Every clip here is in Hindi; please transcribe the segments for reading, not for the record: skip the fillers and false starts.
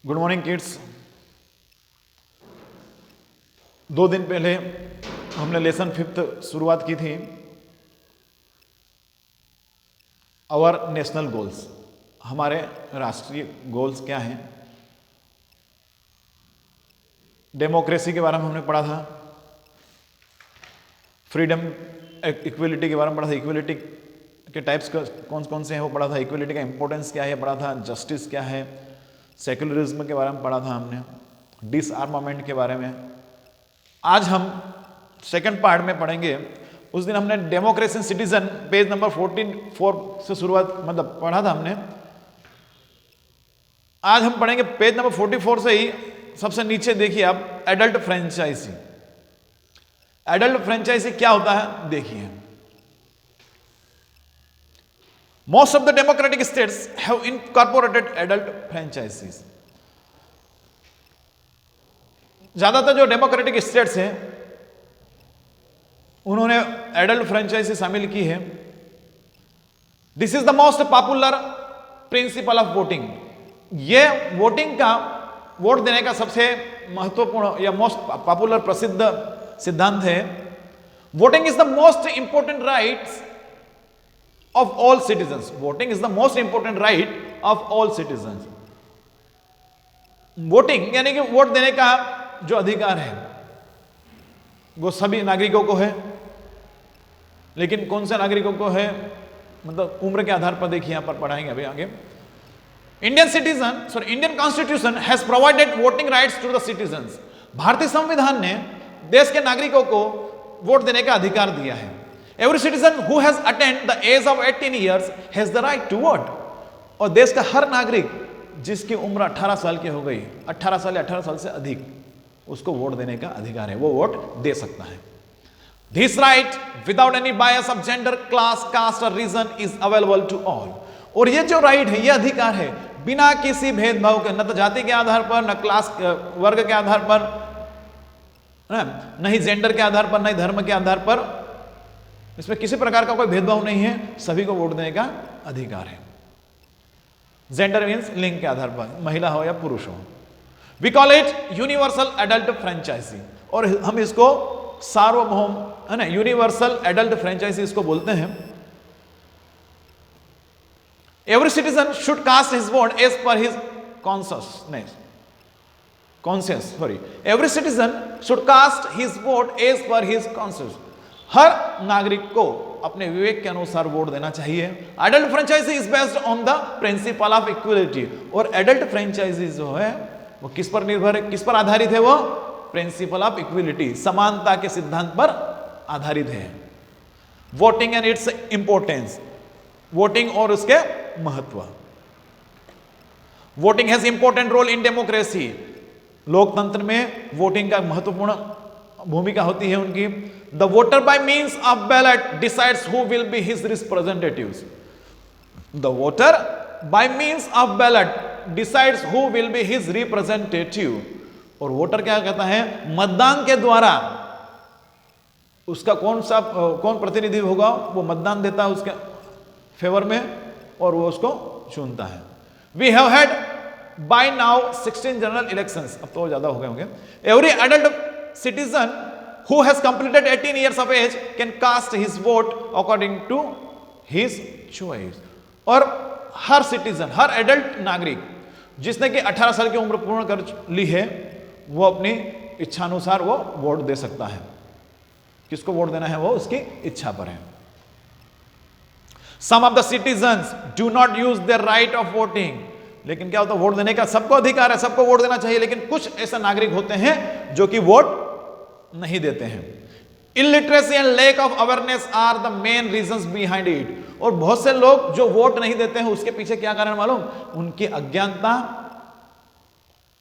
Good morning kids. 2 दिन पहले हमने लेसन 5th शुरुआत की थी। आवर नेशनल गोल्स, हमारे राष्ट्रीय गोल्स क्या हैं। डेमोक्रेसी के बारे में हमने पढ़ा था, फ्रीडम इक्वलिटी के बारे में पढ़ा था, इक्वलिटी के टाइप्स कौन कौन से हैं वो पढ़ा था, इक्वलिटी का इंपॉर्टेंस क्या है पढ़ा था, जस्टिस क्या है, सेक्युलरिज्म के बारे में पढ़ा था हमने, डिसआर्मामेंट के बारे में। आज हम सेकंड पार्ट में पढ़ेंगे। उस दिन हमने डेमोक्रेसी सिटीजन पेज नंबर 14 से शुरुआत मतलब पढ़ा था हमने। आज हम पढ़ेंगे पेज नंबर 44 से ही सबसे नीचे देखिए आप, एडल्ट फ्रेंचाइजी। एडल्ट फ्रेंचाइजी क्या होता है देखिए। Most of the democratic states have incorporated adult franchises. ज्यादातर जो डेमोक्रेटिक स्टेट्स हैं उन्होंने एडल्ट फ्रेंचाइजी शामिल की है। This is the most popular principle of voting. ये वोटिंग का, वोट देने का सबसे महत्वपूर्ण या मोस्ट पॉपुलर प्रसिद्ध सिद्धांत है। Voting is the most important rights of all citizens. Voting is the most important right of all citizens. Voting यानी कि वोट देने का जो अधिकार है वो सभी नागरिकों को है। लेकिन कौन से नागरिकों को है, मतलब उम्र के आधार पर देखिए, यहां पर पढ़ाएंगे अभी आगे। Indian constitution has provided voting rights to the citizens. भारतीय संविधान ने देश के नागरिकों को वोट देने का अधिकार दिया है। Every citizen who has attained the age of 18 years has the right to vote. और देश का हर नागरिक जिसकी उम्र 18 साल की हो गई, 18 साल या 18 साल से अधिक, उसको वोट देने का अधिकार है, वो वोट दे सकता है। This right without any bias of gender, class, caste और region is available to all. और ये जो राइट है, ये अधिकार है बिना किसी भेदभाव के, न तो जाति के आधार पर, न क्लास वर्ग के आधार पर, न ही जेंडर के आधार पर, न ही धर्म के आधार पर। इसमें किसी प्रकार का कोई भेदभाव नहीं है, सभी को वोट देने का अधिकार है। जेंडर मीन्स लिंग के आधार पर, महिला हो या पुरुष हो। We call it universal adult franchise. और हम इसको सार्वभौम, है ना, यूनिवर्सल एडल्ट फ्रेंचाइजी इसको बोलते हैं। Every citizen should cast his vote as per his conscience. Every citizen should cast his vote as per his conscience. हर नागरिक को अपने विवेक के अनुसार वोट देना चाहिए। Adult franchise is based on the principle of equality. और एडल्ट फ्रेंचाइजी जो है वो किस पर निर्भर है, किस पर आधारित है? वो प्रिंसिपल ऑफ इक्वलिटी, समानता के सिद्धांत पर आधारित है। Voting and its importance. Voting और उसके महत्व। Voting has important role in democracy. लोकतंत्र में वोटिंग का महत्वपूर्ण भूमिका होती है उनकी। The voter by means of ballot decides who will be his representatives. The voter by means of ballot decides who will be his representative. और वोटर क्या कहता है? मतदान के द्वारा उसका कौन प्रतिनिधि होगा, वो मतदान देता है उसके फेवर में और वो उसको चुनता है। We have had by now 16 general elections. अब तो ज्यादा हो गए होंगे। Every adult citizen who has completed 18 years of age can cast his vote according to his choice। और हर सिटीजन, हर एडल्ट नागरिक जिसने कि 18 साल की उम्र पूर्ण कर ली है, वो अपनी इच्छानुसार वो वोट दे सकता है। किसको वोट देना है वो उसकी इच्छा पर है। Some of the citizens do not use their right of voting। लेकिन क्या होता है, वोट देने का सबको अधिकार है, सबको वोट देना चाहिए, लेकिन कुछ ऐसे नागरिक होते हैं जो कि वोट नहीं देते हैं। Illiteracy and lack of awareness are the main reasons behind it. और बहुत से लोग जो वोट नहीं देते हैं उसके पीछे क्या कारण मालूम? उनकी अज्ञानता,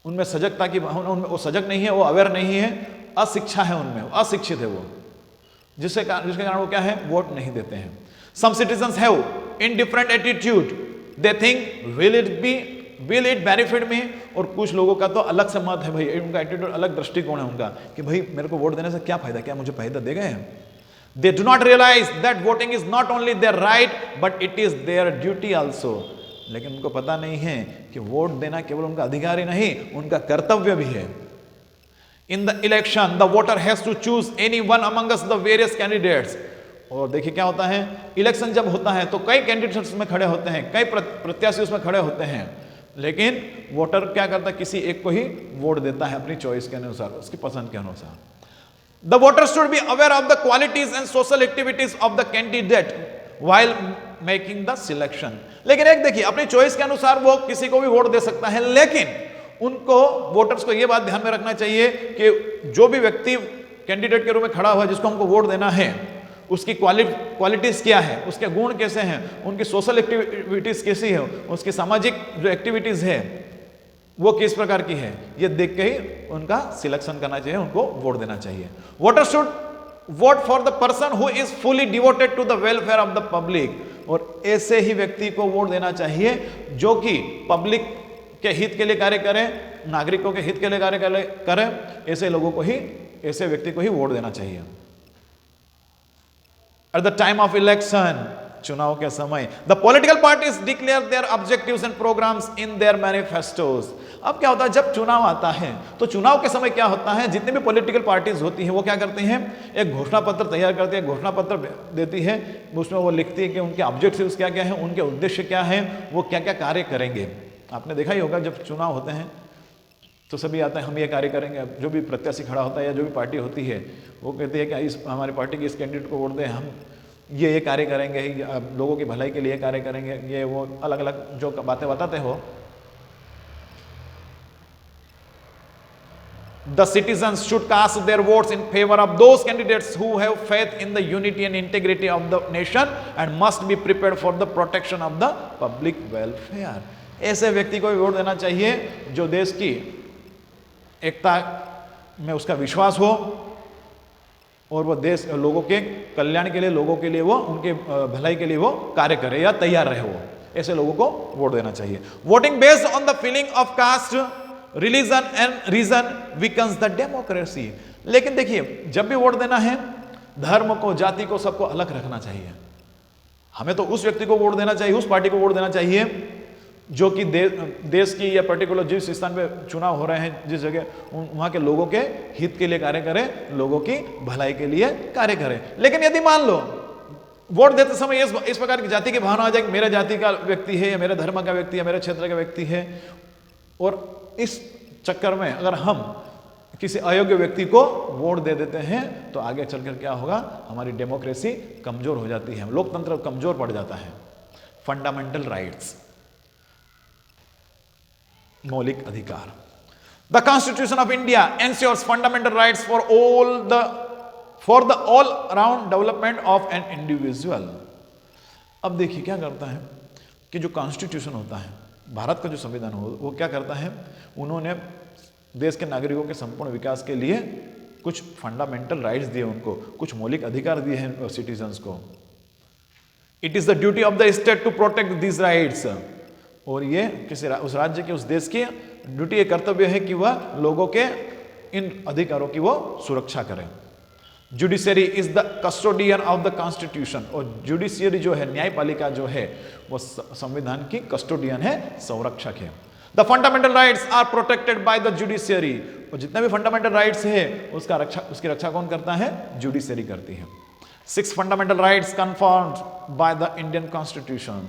उनमें सजगता की, उनमें वो सजग नहीं है, वो अवेयर नहीं है, अशिक्षा है उनमें, अशिक्षित है वो, जिसके कारण वो क्या है, वोट नहीं देते हैं। Some citizens have indifferent attitude. They think will it benefit me. और कुछ लोगों का तो अलग से मत है भाई, उनका एटीट्यूड अलग, दृष्टिकोण है उनका कि भाई मेरे को वोट देने से क्या फायदा, क्या मुझे फायदा देगा? They do not realise that voting is not only their right but it is their duty also. लेकिन उनको पता नहीं है कि वोट देना केवल उनका अधिकार ही नहीं, उनका कर्तव्य भी है। In the election the voter has to choose any one amongst the various candidates. और देखिए क्या होता है, इलेक्शन जब होता है तो कई कैंडिडेट्स उसमें खड़े होते हैं, कई प्रत्याशी उसमें खड़े होते हैं, लेकिन वोटर क्या करता है, किसी एक को ही वोट देता है अपनी चॉइस के अनुसार, उसकी पसंद के अनुसार। The voter should be aware of the qualities and social activities of the candidate while making the selection. लेकिन एक देखिए, अपनी चॉइस के अनुसार वो किसी को भी वोट दे सकता है, लेकिन उनको वोटर्स को यह बात ध्यान में रखना चाहिए कि जो भी व्यक्ति कैंडिडेट के रूप में खड़ा हुआ है, जिसको हमको वोट देना है, उसकी क्वालिटीज क्या है, उसके गुण कैसे हैं, उनकी सोशल एक्टिविटीज कैसी है, उसकी सामाजिक जो एक्टिविटीज है वो किस प्रकार की है, ये देख के ही उनका सिलेक्शन करना चाहिए, उनको वोट देना चाहिए। Voter should vote for the person who is fully devoted to the welfare of the public. और ऐसे ही व्यक्ति को वोट देना चाहिए जो कि पब्लिक के हित के लिए कार्य करें, नागरिकों के हित के लिए कार्य करें, ऐसे लोगों को ही, ऐसे व्यक्ति को ही वोट देना चाहिए। At the time of election, चुनाव के समय, the political parties declare their objectives and programs in their manifestos। अब क्या होता है, जब चुनाव आता है तो चुनाव के समय क्या होता है, जितने भी पॉलिटिकल पार्टीज होती हैं वो क्या करती हैं, एक घोषणा पत्र तैयार करती है, घोषणा पत्र देती है, उसमें वो लिखती है कि उनके ऑब्जेक्टिव्स क्या क्या हैं, उनके उद्देश्य क्या हैं, वो क्या क्या कार्य करेंगे। आपने देखा ही होगा जब चुनाव होते हैं तो सभी आता है हम ये कार्य करेंगे, जो भी प्रत्याशी खड़ा होता है या जो भी पार्टी होती है वो कहती है कि इस हमारी पार्टी के इस कैंडिडेट को वोट दें, हम ये कार्य करेंगे, लोगों की भलाई के लिए कार्य करेंगे, ये वो अलग अलग जो बातें बताते हो। The citizens should cast their votes in favor of those candidates who have faith in the unity and integrity of the nation and must be prepared for the protection of the public welfare। ऐसे व्यक्ति को वोट देना चाहिए जो देश की एकता में उसका विश्वास हो और वो देश लोगों के कल्याण के लिए, लोगों के लिए वो, उनके भलाई के लिए वो कार्य करे या तैयार रहे, वो ऐसे लोगों को वोट देना चाहिए। Voting based on the feeling of caste, religion and region weakens the democracy. लेकिन देखिए, जब भी वोट देना है, धर्म को, जाति को, सबको अलग रखना चाहिए। हमें तो उस व्यक्ति को वोट देना चाहिए, उस पार्टी को वोट देना चाहिए जो कि देश की या पर्टिकुलर जिस स्थान पे चुनाव हो रहे हैं, जिस जगह, वहां के लोगों के हित के लिए कार्य करें, लोगों की भलाई के लिए कार्य करें। लेकिन यदि मान लो वोट देते समय इस प्रकार की जाति की भावना आ जाए कि मेरे जाति का व्यक्ति है या मेरे धर्म का व्यक्ति है, मेरे क्षेत्र का व्यक्ति है, और इस चक्कर में अगर हम किसी अयोग्य व्यक्ति को वोट दे देते हैं तो आगे चलकर क्या होगा, हमारी डेमोक्रेसी कमजोर हो जाती है, लोकतंत्र कमजोर पड़ जाता है। फंडामेंटल राइट्स, मौलिक अधिकार। The constitution of India ensures fundamental rights for the all around development of an individual. अब देखिए क्या करता है कि जो कॉन्स्टिट्यूशन होता है, भारत का जो संविधान हो, वो क्या करता है, उन्होंने देश के नागरिकों के संपूर्ण विकास के लिए कुछ फंडामेंटल राइट्स दिए, उनको कुछ मौलिक अधिकार दिए हैं सिटीजन्स को। It is the duty of the state to protect this rights. और ये किसी उस राज्य के, उस देश की ड्यूटी, ये कर्तव्य है कि वह लोगों के इन अधिकारों की वो सुरक्षा करें। Judiciary is the custodian of the constitution. और जुडिशियरी जो है, न्यायपालिका जो है, वो संविधान की कस्टोडियन है, संरक्षक है। The fundamental rights are protected by the judiciary. और जितने भी फंडामेंटल राइट्स है उसकी रक्षा कौन करता है, जुडिशियरी करती है। 6 fundamental rights confirmed by the Indian constitution.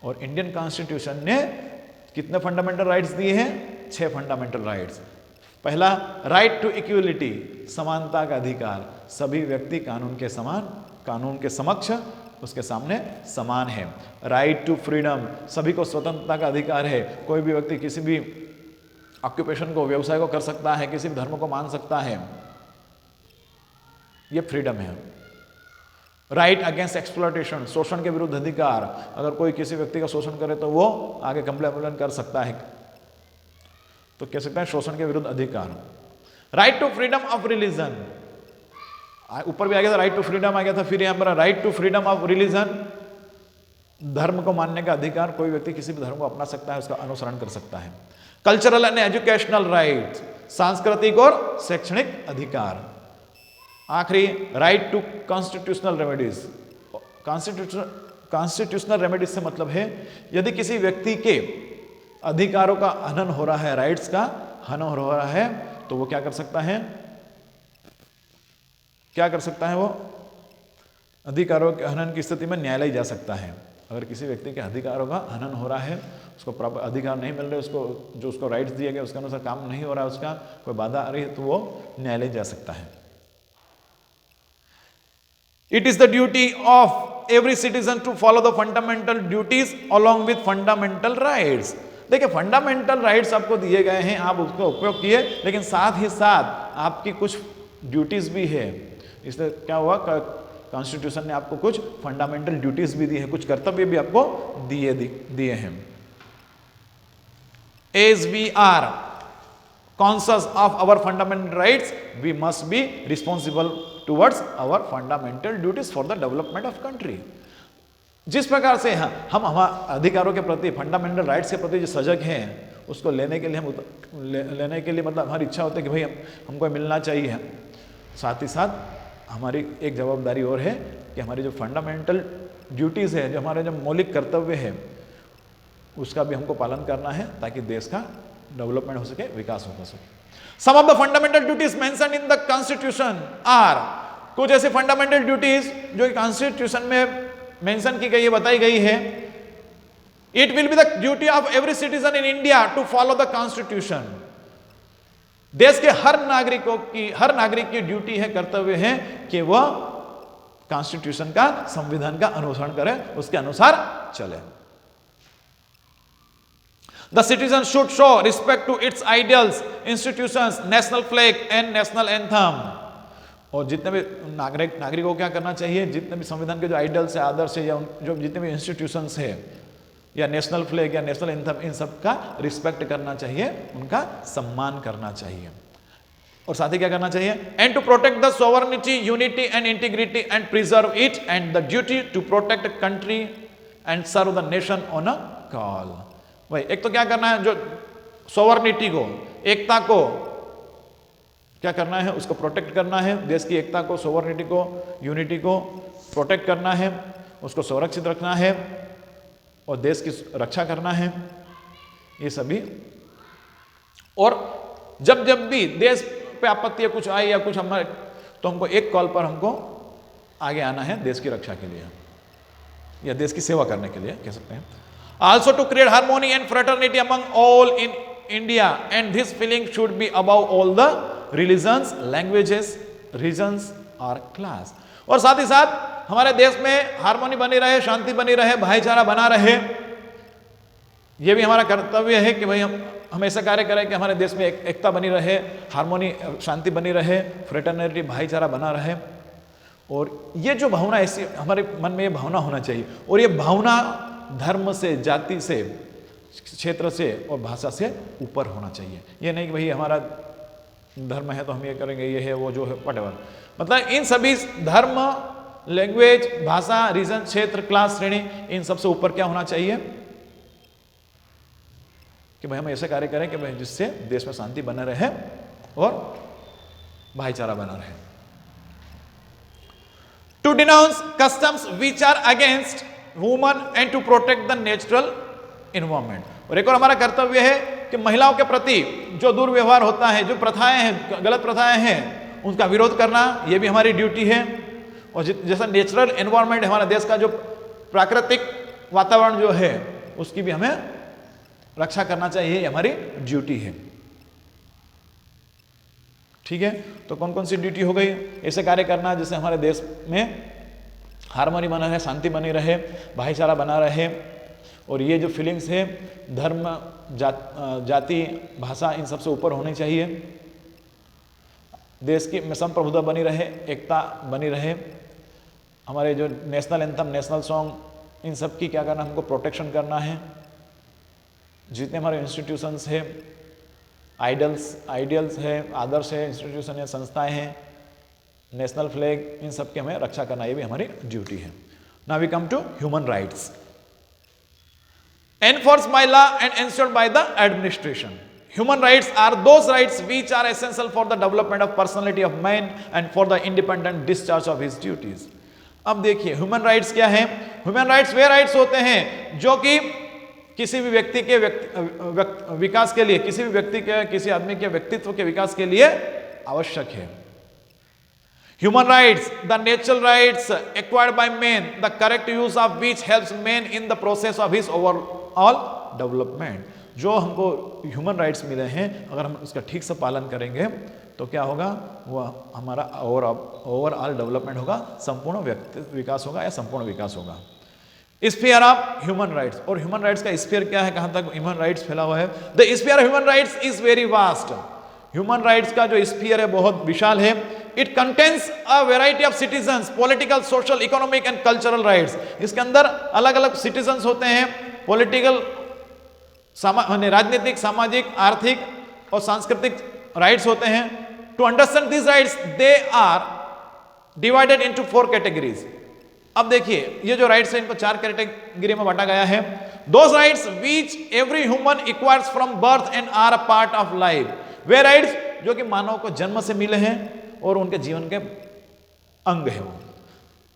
और इंडियन कॉन्स्टिट्यूशन ने कितने फंडामेंटल राइट्स दिए हैं, 6 फंडामेंटल राइट्स। पहला, राइट टू इक्वलिटी, समानता का अधिकार, सभी व्यक्ति कानून के समान, कानून के समक्ष उसके सामने समान है। राइट टू फ्रीडम, सभी को स्वतंत्रता का अधिकार है, कोई भी व्यक्ति किसी भी ऑक्यूपेशन को, व्यवसाय को कर सकता है, किसी भी धर्म को मान सकता है, ये फ्रीडम है। राइट अगेंस्ट एक्सप्लॉयटेशन, शोषण के विरुद्ध अधिकार, अगर कोई किसी व्यक्ति का शोषण करे तो वो आगे कंप्लेन कर सकता है, तो कह सकते हैं शोषण के विरुद्ध अधिकार। Right to freedom of religion, ऊपर भी आ गया था राइट टू फ्रीडम आ गया था, फिर यहां पर right to freedom of religion, धर्म को मानने का अधिकार, कोई व्यक्ति किसी भी धर्म को अपना सकता है, उसका अनुसरण कर सकता है। कल्चरल एंड एजुकेशनल राइट, सांस्कृतिक और शैक्षणिक अधिकार। आखिरी, right to constitutional remedies, constitutional remedies से मतलब है यदि किसी व्यक्ति के अधिकारों का हनन हो रहा है, राइट्स का हनन हो रहा है, तो वो क्या कर सकता है, क्या कर सकता है, वो अधिकारों के हनन की स्थिति में न्यायालय जा सकता है। अगर किसी व्यक्ति के अधिकारों का हनन हो रहा है, उसको प्रॉपर अधिकार नहीं मिल रहे, उसको जो उसको राइट्स दिए गए उसके अनुसार काम नहीं हो रहा है, उसका कोई बाधा आ रही है, तो वो न्यायालय जा सकता है। It is the duty of every citizen to follow the fundamental duties along with fundamental rights. देखिए, फंडामेंटल राइट्स आपको दिए गए हैं, आप उसका उपयोग किए, लेकिन साथ ही साथ आपकी कुछ ड्यूटीज भी है। इसलिए क्या हुआ, कॉन्स्टिट्यूशन ने आपको कुछ फंडामेंटल ड्यूटीज भी दी है, कुछ कर्तव्य भी आपको दिए हैं। As we are conscious of our fundamental rights, we must be responsible towards our fundamental duties for the development of country. जिस प्रकार से हम हमारे अधिकारों के प्रति, फंडामेंटल राइट्स के प्रति जो सजग हैं, उसको लेने के लिए लेने के लिए मतलब हमारी इच्छा होती है कि भाई हमको मिलना चाहिए। साथ ही साथ हमारी एक जवाबदारी और है कि हमारी जो फंडामेंटल ड्यूटीज़ है, जो हमारे जो मौलिक कर्तव्य है, उसका भी हमको पालन करना है ताकि देश का डेवलपमेंट हो सके, विकास हो सके। Some of the fundamental duties mentioned in the constitution are, कुछ ऐसे फंडामेंटल ड्यूटीज जो कॉन्स्टिट्यूशन में मेंशन की गई है, बताई गई है। It will be the duty of every citizen in India to follow the constitution. देश के हर नागरिक की ड्यूटी है, कर्तव्य है कि वह कॉन्स्टिट्यूशन का, संविधान का अनुसरण करे, उसके अनुसार चले। The citizen should show respect to its ideals, institutions, national flag and national anthem. और जितने भी नागरिकों को क्या करना चाहिए, जितने भी संविधान के जो आइडियल्स है, आदर्श है, या जो जितने भी इंस्टीट्यूशंस है, या नेशनल फ्लैग या नेशनल एंथम, इन सब का रिस्पेक्ट करना चाहिए, उनका सम्मान करना चाहिए। और साथ ही क्या करना चाहिए, and to protect the sovereignty, unity and integrity and preserve it, and the duty to protect country and serve the nation on a call. भाई एक तो क्या करना है, जो सोवरेनिटी को, एकता को क्या करना है, उसको प्रोटेक्ट करना है। देश की एकता को, सोवरेनिटी को, यूनिटी को प्रोटेक्ट करना है, उसको सुरक्षित रखना है और देश की रक्षा करना है, ये सभी। और जब जब भी देश पे आपत्ति कुछ आई या कुछ हमारे, तो हमको एक कॉल पर हमको आगे आना है देश की रक्षा के लिए या देश की सेवा करने के लिए कह सकते हैं। Also to create harmony and fraternity among all in India, and this feeling should be above all the religions, languages, regions or class। और साथ ही साथ हमारे देश में हार्मोनी बनी रहे, शांति बनी रहे, भाईचारा बना रहे, ये भी हमारा कर्तव्य है कि भाई हम ऐसा कार्य करें कि हमारे देश में एकता बनी रहे, हार्मोनी, शांति बनी रहे, फ्रेटर्निटी, भाईचारा बना रहे। और ये जो भावना, ऐसी हमारे मन में ये भावना होना चाहिए, और ये भावना धर्म से, जाति से, क्षेत्र से और भाषा से ऊपर होना चाहिए। ये नहीं कि भाई हमारा धर्म है तो हम ये करेंगे, ये है वो जो है, व्हाटएवर। मतलब इन सभी धर्म, लैंग्वेज, भाषा, रीजन, क्षेत्र, क्लास, श्रेणी, इन सबसे ऊपर क्या होना चाहिए कि भाई हम ऐसे कार्य करें कि भाई जिससे देश में शांति बना रहे और भाईचारा बना रहे। To denounce customs which are against woman and to protect the natural environment. और एक और हमारा कर्तव्य है कि महिलाओं के प्रति जो दुर्व्यवहार होता है, जो प्रथाएं हैं, गलत प्रथाएं हैं, उनका विरोध करना, ये भी हमारी ड्यूटी है। और जैसा नेचुरल एनवायरनमेंट हमारे देश का जो प्राकृतिक वातावरण जो है, उसकी भी हमें रक्षा करना चाहिए, ये हमारी ड्यूटी है। ठीक है, तो कौन कौन सी ड्यूटी हो गई? ऐसे कार्य करना जिससे हमारे देश में हार्मनी बना रहे, शांति बनी रहे, भाईचारा बना रहे, और ये जो फीलिंग्स है धर्म, जाति, भाषा, इन सबसे ऊपर होनी चाहिए। देश की संप्रभुता बनी रहे, एकता बनी रहे, हमारे जो नेशनल एंथम, नेशनल सॉन्ग, इन सब की क्या करना, हमको प्रोटेक्शन करना है। जितने हमारे इंस्टीट्यूशंस है, आइडियल्स है, आदर्श है, इंस्टीट्यूशन है, संस्थाएं हैं, नेशनल फ्लैग, इन सब की हमें रक्षा करना, ये भी हमारी ड्यूटी है। Now we come to human rights. Enforced by law and ensured by the administration. Human rights are those rights which are essential for the development of personality of man and for the independent discharge of his duties. अब देखिए ह्यूमन राइट्स क्या है। ह्यूमन राइट्स वे राइट्स होते हैं जो कि किसी भी व्यक्ति के विकास के लिए, किसी भी व्यक्ति के, किसी आदमी के व्यक्तित्व के विकास के लिए आवश्यक है। Human rights, the natural rights acquired by man, the correct use of which helps man in the process of his overall development. जो हमको ह्यूमन राइट्स मिले हैं, अगर हम उसका ठीक से पालन करेंगे तो क्या होगा, वह हमारा ओवरऑल डेवलपमेंट होगा, संपूर्ण व्यक्ति विकास होगा या संपूर्ण विकास होगा। स्फीयर ऑफ ह्यूमन राइट्स, और ह्यूमन राइट्स का स्फीयर क्या है, कहां तक ह्यूमन राइट्स फैला हुआ है। The sphere of human rights is very vast. Human rights का जो स्फीयर है बहुत विशाल है। It contains a variety of citizens, political, social, economic and cultural rights. इसके अंदर अलग अलग सिटीजन्स होते हैं, पॉलिटिकल, राजनीतिक, सामाजिक, आर्थिक और सांस्कृतिक राइट्स होते हैं। To understand this rights they are divided into 4 categories. अब देखिए ये जो राइट्स है इनको 4 कैटेगरी में बांटा गया है। Those rights which every human acquires from birth and are a part of life. वे राइट्स जो कि मानव को जन्म से मिले हैं और उनके जीवन के अंग है वो।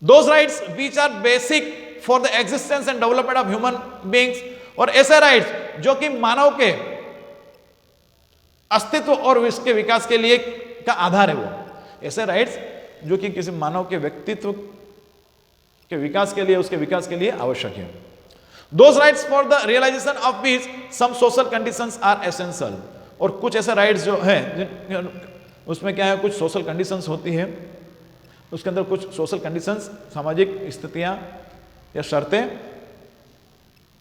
Those rights which are basic for the existence and development of human beings, और ऐसे राइट्स जो कि मानव के अस्तित्व और इसके विकास के लिए का आधार है वो। ऐसे राइट्स जो कि किसी मानव के व्यक्तित्व के विकास के लिए, उसके विकास के लिए आवश्यक है। Those rights for the realisation of which some social conditions are essential, और कुछ ऐसे राइट्स जो है उसमें क्या है, कुछ सोशल कंडीशंस होती है, उसके अंदर कुछ सोशल कंडीशंस, सामाजिक स्थितियां या शर्तें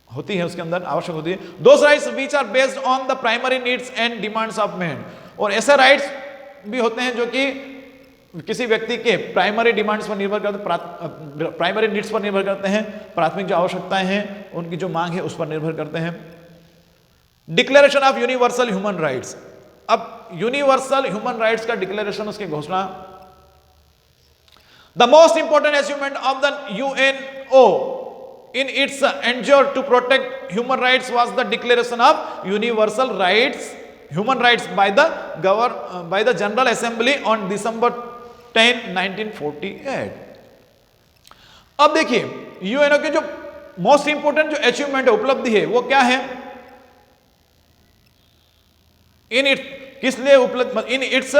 होती है, उसके अंदर आवश्यक होती है। Those rights which are based on the primary needs and demands of man, और ऐसे राइट्स भी होते हैं जो कि किसी व्यक्ति के प्राइमरी डिमांड्स पर निर्भर करते, प्राइमरी नीड्स पर निर्भर करते हैं, प्राथमिक जो आवश्यकताएं हैं उनकी जो मांग है उस पर निर्भर करते हैं। Declaration of universal human rights. अब यूनिवर्सल ह्यूमन राइट्स का डिक्लेरेशन, उसकी घोषणा, the most important achievement of the UNO in its endeavor to protect human rights was the declaration of universal rights, human rights by the General Assembly on December 10, 1948. अब देखिए यूएनओ के जो मोस्ट इंपोर्टेंट जो अचीवमेंट है, उपलब्धि है, वो क्या है। इन इट, किस लिए उपलब्ध, in its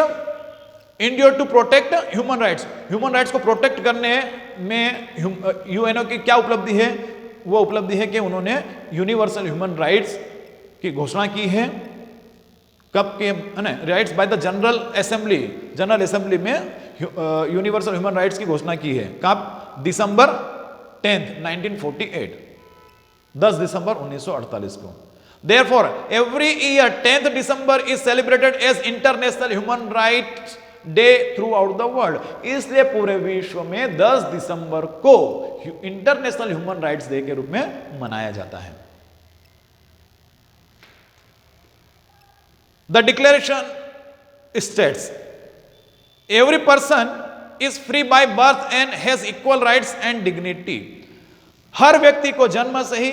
entirety to protect human rights, human rights को प्रोटेक्ट करने में यूएनओ की क्या उपलब्धि है, वो उपलब्धि है कि उन्होंने यूनिवर्सल ह्यूमन राइट्स की घोषणा की है। कब के, rights by the general assembly, general assembly में यूनिवर्सल ह्यूमन राइट्स की घोषणा की है। कब, दिसंबर 10, 1948, 10 दिसंबर 1948 को। Therefore, every year 10th December is celebrated as International Human Rights day through out the world. इसलिए पूरे विश्व में 10 दिसंबर को इंटरनेशनल ह्यूमन राइट्स डे के रूप में मनाया जाता है। The declaration states every person is free by birth and has equal rights and dignity. हर व्यक्ति को जन्म से ही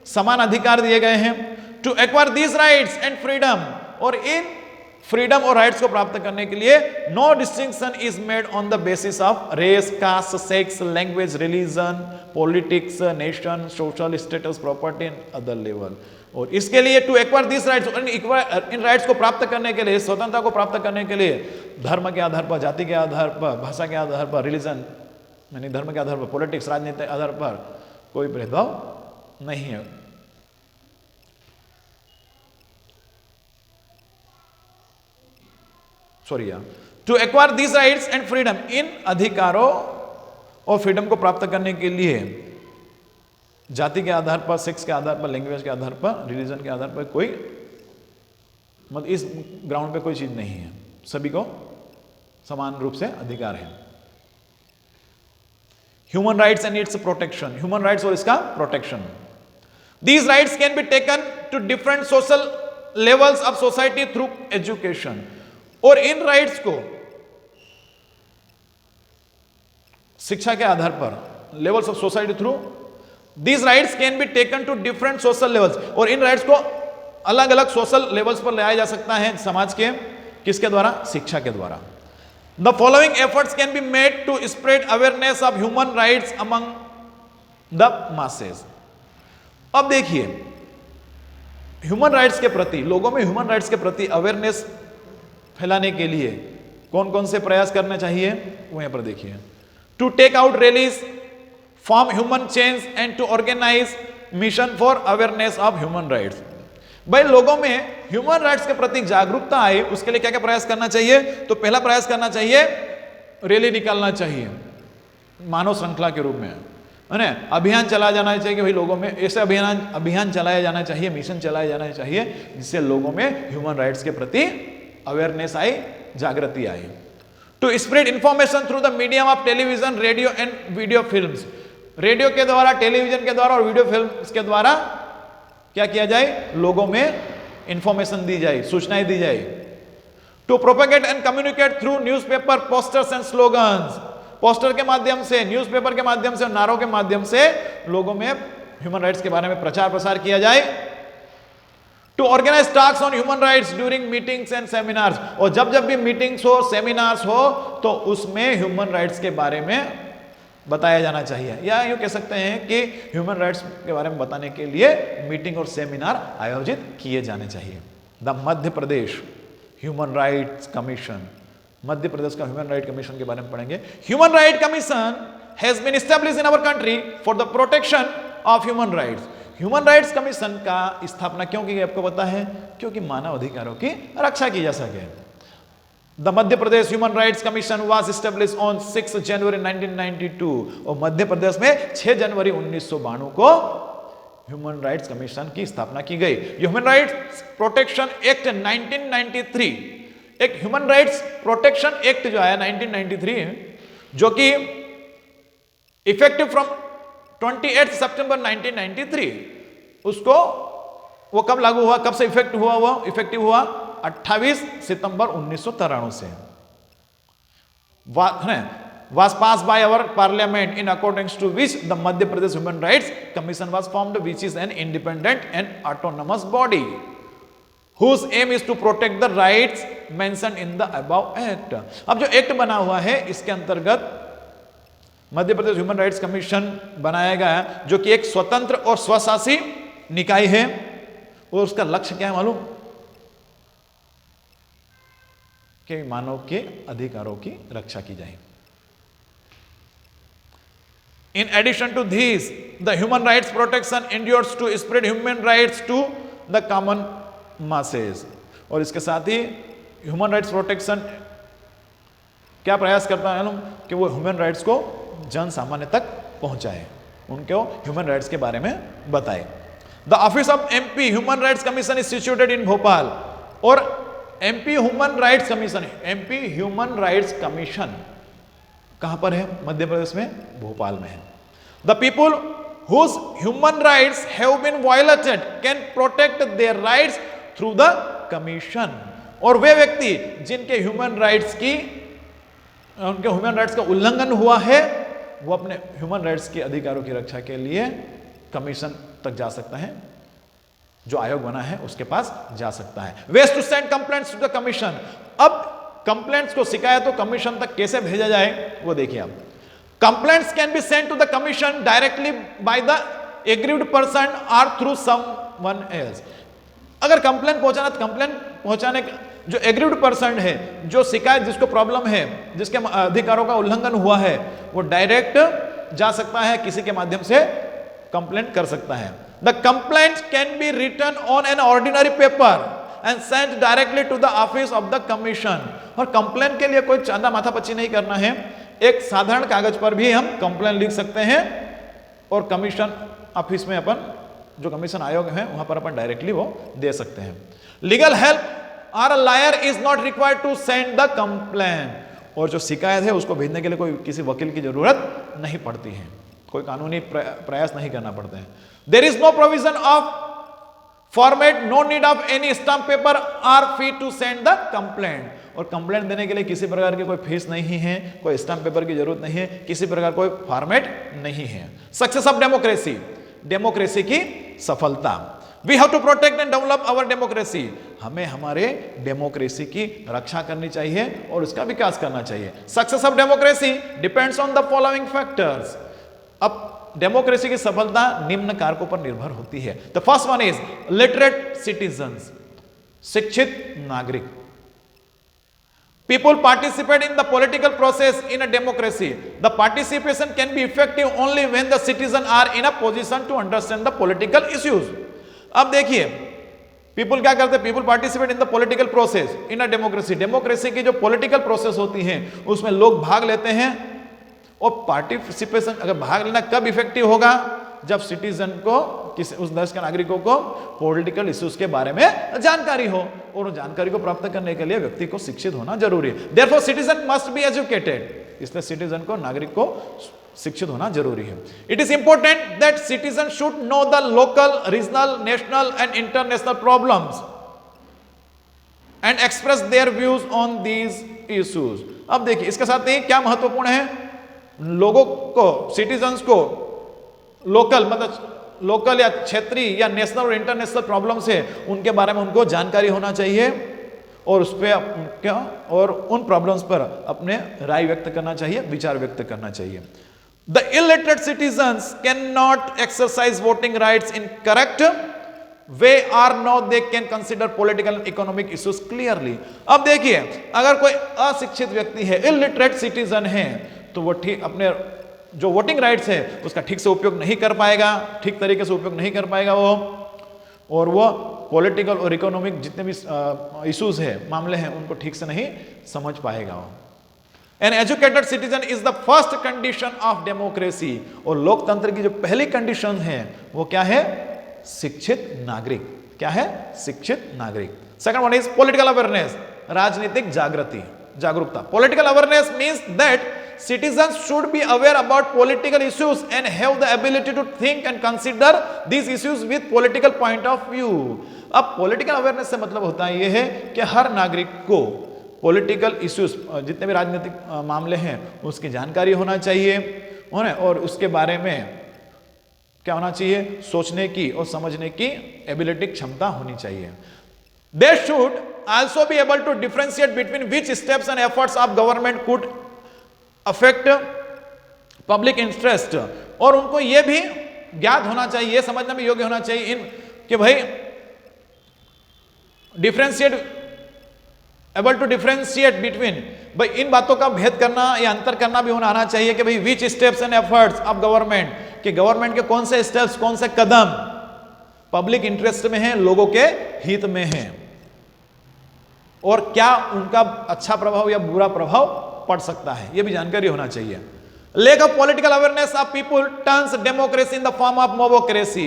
समान अधिकार दिए गए हैं। To acquire these rights and freedom, और इन फ्रीडम और राइट्स को प्राप्त करने के लिए no distinction is made on the basis of race, caste, sex, language, religion, politics, nation, social status, property and other level. और इसके लिए टू एक्वायर दिस राइट्स, इन राइट्स को प्राप्त करने के लिए, स्वतंत्रता को प्राप्त करने के लिए धर्म के आधार पर, जाति के आधार पर, भाषा के आधार पर, रिलीजन यानी धर्म के आधार पर, पॉलिटिक्स राजनीति के आधार पर कोई भेदभाव नहीं है। To acquire these rights and freedom, इन अधिकारों और फ्रीडम को प्राप्त करने के लिए जाति के आधार पर, सेक्स के आधार पर, लैंग्वेज के आधार पर, रिलीजन के आधार पर कोई मतलब इस ग्राउंड पे कोई चीज नहीं है, सभी को समान रूप से अधिकार है। Human rights and its protection, human rights और इसका protection. These rights can be taken to different social levels of society through education, और इन राइट्स को शिक्षा के आधार पर, levels of society through, these rights can be taken to different social levels, और इन राइट्स को अलग अलग सोशल लेवल्स पर लाया जा सकता है समाज के, किसके द्वारा, शिक्षा के द्वारा। The following efforts can be made to spread awareness of human rights among the masses. अब देखिए, ह्यूमन राइट्स के प्रति, लोगों में ह्यूमन राइट्स के प्रति अवेयरनेस फैलाने के लिए कौन कौन से प्रयास करने चाहिए वो यहां पर देखिए। To take out rallies, form human chain and to organise mission for awareness of human rights. भाई लोगों में ह्यूमन राइट्स के प्रति जागरूकता आए, उसके लिए क्या क्या प्रयास करना चाहिए? तो पहला प्रयास करना चाहिए, रैली निकालना चाहिए मानव श्रृंखला के रूप में, है ना। अभियान चलाया जाना चाहिए कि भाई लोगों में ऐसे अभियान चलाया जाना चाहिए, मिशन चलाया जाना चाहिए जिससे लोगों में ह्यूमन राइट्स के प्रति अवेयरनेस आई, जागृति आई। To spread information through the medium of television, radio and video films. Radio के द्वारा, टेलीविजन के द्वारा और वीडियो फिल्म्स के द्वारा क्या किया जाए? लोगों में इंफॉर्मेशन दी जाए, सूचनाएं दी जाए। To propagate and communicate through newspaper, posters and slogans. Poster के माध्यम से, न्यूज़पेपर के माध्यम से, नारों के माध्यम से लोगों में ह्यूमन राइट्स के बारे में प्रचार प्रसार किया जाए। To organise talks on human rights during meetings and seminars. और जब जब भी मीटिंग्स हो, सेमिनार्स हो, तो उसमें ह्यूमन राइट्स के बारे में बताया जाना चाहिए, या यूं कह सकते हैं कि ह्यूमन राइट्स के बारे में बताने के लिए मीटिंग और सेमिनार आयोजित किए जाने चाहिए। The Madhya Pradesh human rights commission, Madhya Pradesh का ह्यूमन राइट कमीशन के बारे में पढ़ेंगे। Human right commission has been established in our country for the protection of human rights. Human rights commission का स्थापना क्यों की गई आपको पता है? क्योंकि मानव अधिकारों की रक्षा की जा सके। The Madhya Pradesh human rights commission was established on 6 जनवरी 1992। और मध्य प्रदेश में 6 जनवरी 1992 को ह्यूमन राइट्स कमीशन की स्थापना की गई। ह्यूमन राइट्स प्रोटेक्शन एक्ट 1993, एक ह्यूमन राइट्स प्रोटेक्शन एक्ट जो आया 1993, जो कि इफेक्टिव फ्रॉम 28 सितंबर 1993, उसको वो कब लागू हुआ, कब से इफेक्टिव हुआ? वो इफेक्टिव हुआ 28 सितंबर 1993 से। was passed by our parliament in accordance to which the Madhya Pradesh Human Rights Commission was formed, which is an independent and autonomous body whose aim is to protect the rights mentioned in the above act। अब जो एक्ट बना हुआ है इसके अंतर्गत मध्य प्रदेश ह्यूमन राइट्स कमीशन बनाया गया है, जो कि एक स्वतंत्र और स्वशासी निकाय है। और उसका लक्ष्य क्या है मालूम? कि मानव के अधिकारों की रक्षा की जाए। In addition to these, the human rights protection endures to spread human rights to the common masses। और इसके साथ ही ह्यूमन राइट्स प्रोटेक्शन क्या प्रयास करता है कि वो ह्यूमन राइट्स को जन सामान्य तक पहुंचाए, उनको ह्यूमन राइट्स के बारे में बताए। The office of MP human rights commission is situated in Bhopal. और MP human rights commission, MP human rights commission कहां पर है? मध्य प्रदेश में, भोपाल में है। The people whose human rights have been violated can protect their rights through the commission. और वे व्यक्ति जिनके ह्यूमन राइट्स की, उनके ह्यूमन राइट्स का उल्लंघन हुआ है, वो अपने ह्यूमन राइट्स के अधिकारों की रक्षा के लिए कमीशन तक जा सकता है, जो आयोग बना है उसके पास जा सकता है। Ways to send complaints to the commission. अब कंप्लेंट्स को, शिकायतों कमीशन तक कैसे भेजा जाए वो देखिए आप। Complaints can be sent to the commission directly by the aggrieved person और थ्रू समवन एल्स। अगर कंप्लेंट पहुंचाना, तो कंप्लेंट पहुंचाने का जो एग्रीव्ड पर्सन है, जो शिकायत, जिसको प्रॉब्लम है, जिसके अधिकारों का उल्लंघन हुआ है, वो डायरेक्ट जा सकता है, किसी के माध्यम से कंप्लेंट कर सकता है। The complaint can be written on an ordinary paper and sent directly to the office of the commission. और कंप्लेंट के लिए कोई चांदा माथापच्ची नहीं करना है, एक साधारण कागज पर भी हम कंप्लेंट लिख सकते हैं और कमीशन ऑफिस में अपन, जो कमीशन आयोग है वहां पर अपन डायरेक्टली वो दे सकते हैं। लीगल हेल्प और lawyer is not required to send the complaint. और जो शिकायत है उसको भेजने के लिए कोई किसी वकील की जरूरत नहीं पड़ती है, कोई कानूनी प्रयास नहीं करना पड़ते हैं। There is no provision of format, no need of any stamp paper और fee to send the complaint. और कंप्लेंट देने के लिए किसी प्रकार की कोई फीस नहीं है, कोई स्टाम्प पेपर की जरूरत नहीं है, किसी प्रकार कोई फॉर्मेट नहीं है। सक्सेस ऑफ डेमोक्रेसी, डेमोक्रेसी की सफलता। We have to protect and develop our democracy, हमें हमारे डेमोक्रेसी की रक्षा करनी चाहिए और उसका विकास करना चाहिए। Success of democracy depends on the following factors. अब डेमोक्रेसी की सफलता निम्न कारकों पर निर्भर होती है। The first one is literate citizens, शिक्षित नागरिक। People participate in the political process in a democracy. The participation can be effective only when the citizens are in a position to understand the political issues. अब देखिए पीपल क्या करते हैं, people participate in the political process in a democracy. Democracy की जो पॉलिटिकल प्रोसेस होती है उसमें लोग भाग लेते हैं, और पार्टिसिपेशन अगर भाग लेना कब इफेक्टिव होगा, जब सिटीजन को, किसी उस देश के नागरिकों को पॉलिटिकल इश्यूज के बारे में जानकारी हो, और उस जानकारी को प्राप्त करने के लिए व्यक्ति को शिक्षित होना जरूरी है। Therefore citizen must be educated, इसलिए सिटीजन को, नागरिक को शिक्षित होना जरूरी है। It is important that citizen should know the local, regional, national and international problems and express their views on these issues. अब देखिए इसके साथ ही क्या महत्वपूर्ण है, लोगों को, सिटीजन्स को लोकल, मतलब लोकल या क्षेत्रीय या नेशनल और इंटरनेशनल प्रॉब्लम्स है उनके बारे में उनको जानकारी होना चाहिए, और उस पर क्या, और उन प्रॉब्लम्स पर अपने राय व्यक्त करना चाहिए, विचार व्यक्त करना चाहिए। The illiterate citizens can not exercise voting rights in correct way or no they can consider political and economic issues clearly. अब देखिए अगर कोई अशिक्षित व्यक्ति है, इलिटरेट सिटीजन है, तो वो ठीक अपने जो वोटिंग राइट्स है उसका ठीक से उपयोग नहीं कर पाएगा, ठीक तरीके से उपयोग नहीं कर पाएगा वो, और वो पॉलिटिकल और इकोनॉमिक जितने भी इश्यूज है, मामले हैं, उनको ठीक से नहीं समझ पाएगा वो। An educated citizen is the first condition of democracy, और लोकतंत्र की जो पहली कंडीशन है वो क्या है, शिक्षित नागरिक। क्या है, शिक्षित नागरिक। Second one is political awareness, राजनीतिक जागृति, जागरूकता। Political awareness means that citizens should be aware about political issues and have the ability to think and consider these issues with political point of view। अब पॉलिटिकल अवेयरनेस से मतलब होता है ये है कि हर नागरिक को पॉलिटिकल इश्यूज, जितने भी राजनीतिक मामले हैं उसकी जानकारी होना चाहिए, और उसके बारे में क्या होना चाहिए, सोचने की और समझने की एबिलिटी, क्षमता होनी चाहिए। They should also be able to differentiate between which steps and efforts of government could affect public interest, और उनको यह भी ज्ञात होना चाहिए, यह समझना भी योग्य होना चाहिए इन कि भाई एबल टू डिफरेंशिएट बिटवीन, भाई इन बातों का भेद करना या अंतर करना भी होना आना चाहिए कि भाई which steps and efforts of government, कि गवर्नमेंट के कौन से स्टेप्स, कौन से कदम पब्लिक इंटरेस्ट में हैं, लोगों के हित में हैं, और क्या उनका अच्छा प्रभाव या बुरा प्रभाव पड़ सकता है, यह भी जानकारी होना चाहिए। Lake of political awareness of people turns democracy in the form of mobocracy.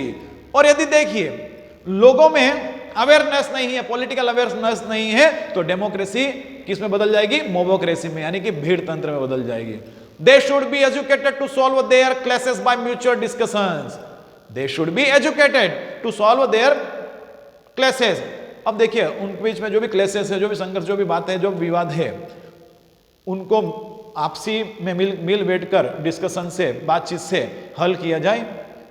और यदि देखिए लोगों में अवेयरनेस नहीं है, पॉलिटिकल अवेयरनेस नहीं है, तो डेमोक्रेसी किस में बदल जाएगी, मोबोक्रेसी में, यानी कि भीड़ तंत्र में बदल जाएगी। They should be educated to solve their clashes by mutual discussions. They should be educated to solve their clashes. अब देखिए उन बीच में जो भी क्लैशेस है, जो भी संघर्ष, जो भी बात है, जो विवाद है, उनको आपसी में मिल बैठकर डिस्कशन से, बातचीत से हल किया जाए।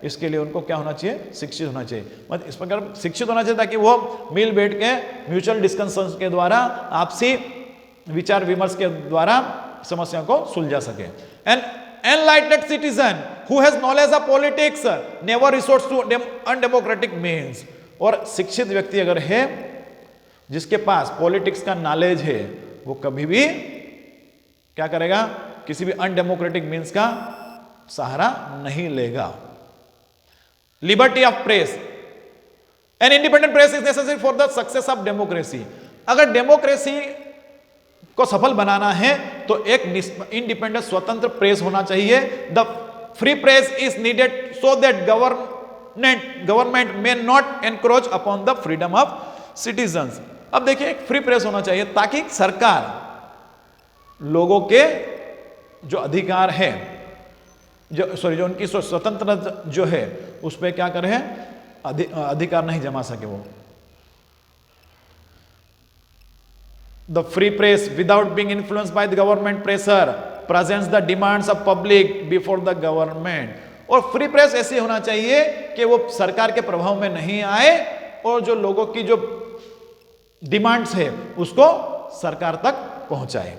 इसके लिए उनको क्या होना चाहिए, शिक्षित होना चाहिए। मतलब इस प्रकार शिक्षित होना चाहिए ताकि वो मिल बैठ के म्यूचुअल डिस्कशन के द्वारा, आपसी विचार विमर्श के द्वारा समस्या को सुलझा सके। An enlightened citizen who has knowledge of politics never resorts to undemocratic means. और शिक्षित व्यक्ति अगर है जिसके पास पॉलिटिक्स का नॉलेज है, वो कभी भी क्या करेगा, किसी भी अनडेमोक्रेटिक मीन्स का सहारा नहीं लेगा। Liberty of press, an independent press is necessary for the success of democracy. अगर डेमोक्रेसी को सफल बनाना है तो एक इंडिपेंडेंट स्वतंत्र प्रेस होना चाहिए। The free press is needed so that government may not encroach upon the freedom of citizens. अब देखिए एक फ्री प्रेस होना चाहिए ताकि सरकार लोगों के जो अधिकार है, जो उनकी स्वतंत्र जो है उस पर क्या करे, अधिकार नहीं जमा सके वो। The free press without being influenced by the government pressure presents the demands of public before the government. और फ्री प्रेस ऐसी होना चाहिए कि वो सरकार के प्रभाव में नहीं आए और जो लोगों की जो डिमांड्स है उसको सरकार तक पहुंचाए।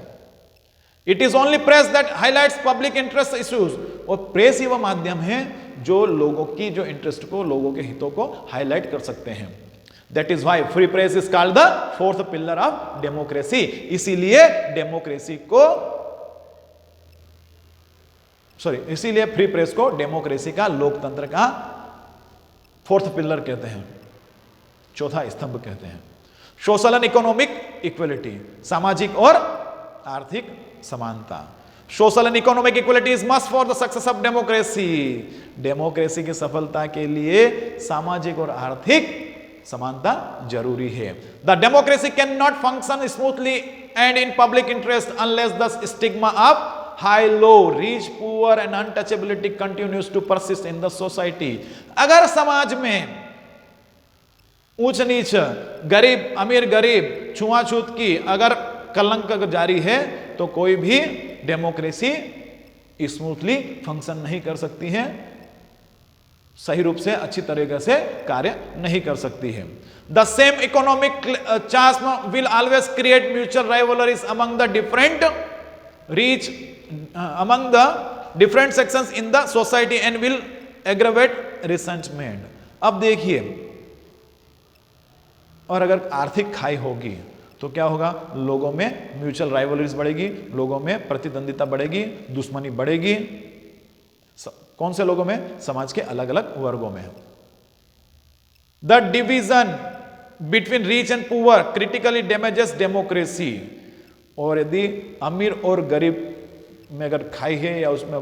It is only press that highlights public interest issues, और प्रेस ही वह माध्यम है जो लोगों की जो इंटरेस्ट को, लोगों के हितों को हाईलाइट कर सकते हैं। That is why free press is called the fourth pillar of democracy. इसीलिए डेमोक्रेसी को इसीलिए फ्री प्रेस को डेमोक्रेसी का, लोकतंत्र का फोर्थ पिलर कहते हैं, चौथा स्तंभ कहते हैं। सोशल एंड इकोनॉमिक इक्वलिटी, सामाजिक और आर्थिक समानता। Social and economic equality is must for the success of democracy. Democracy की सफलता के लिए सामाजिक और आर्थिक समानता जरूरी है। The democracy can not function smoothly and in public interest unless the stigma of high low, rich poor and untouchability continues to persist in the society. अगर समाज में ऊंच नीच, गरीब अमीर, गरीब, छुआछूत की अगर कलंक जारी है तो कोई भी डेमोक्रेसी स्मूथली फंक्शन नहीं कर सकती है, सही रूप से अच्छी तरीके से कार्य नहीं कर सकती है। The same economic chasm will always create mutual rivalries among the different rich among the different sections in the society and will aggravate resentment। अब देखिए, और अगर आर्थिक खाई होगी तो क्या होगा, लोगों में म्यूचुअल राइवलरीज बढ़ेगी, लोगों में प्रतिद्वंदिता बढ़ेगी, दुश्मनी बढ़ेगी। कौन से लोगों में? समाज के अलग अलग वर्गों में। The division between rich and poor critically damages democracy. और यदि अमीर और गरीब में अगर खाई है या उसमें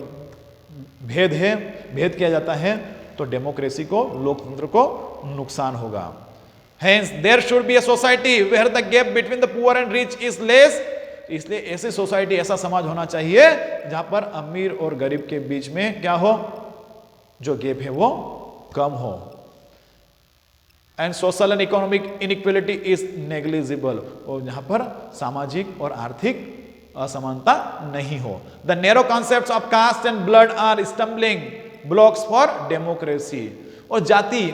भेद किया जाता है तो डेमोक्रेसी को, लोकतंत्र को नुकसान होगा। Hence, there should be a society where the gap between the poor and rich is less। इसलिए ऐसी सोसाइटी, ऐसा समाज होना चाहिए जहां पर अमीर और गरीब के बीच में क्या हो, जो गैप है वो कम हो। And social and economic inequality is negligible, और यहां पर सामाजिक और आर्थिक असमानता नहीं हो। The narrow concepts of caste and blood are stumbling blocks for democracy. और जाति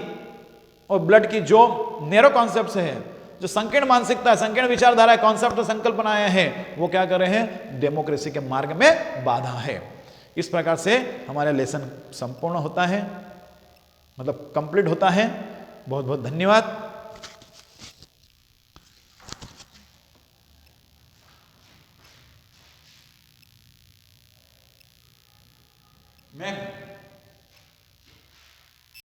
और ब्लड की जो नैरो कॉन्सेप्ट्स है, जो संकीर्ण मानसिकता है, संकीर्ण विचारधारा, कॉन्सेप्ट और संकल्पनाएं हैं, वो क्या कर रहे हैं, डेमोक्रेसी के मार्ग में बाधा है। इस प्रकार से हमारा लेसन संपूर्ण होता है, मतलब कंप्लीट होता है। बहुत बहुत धन्यवाद। मैं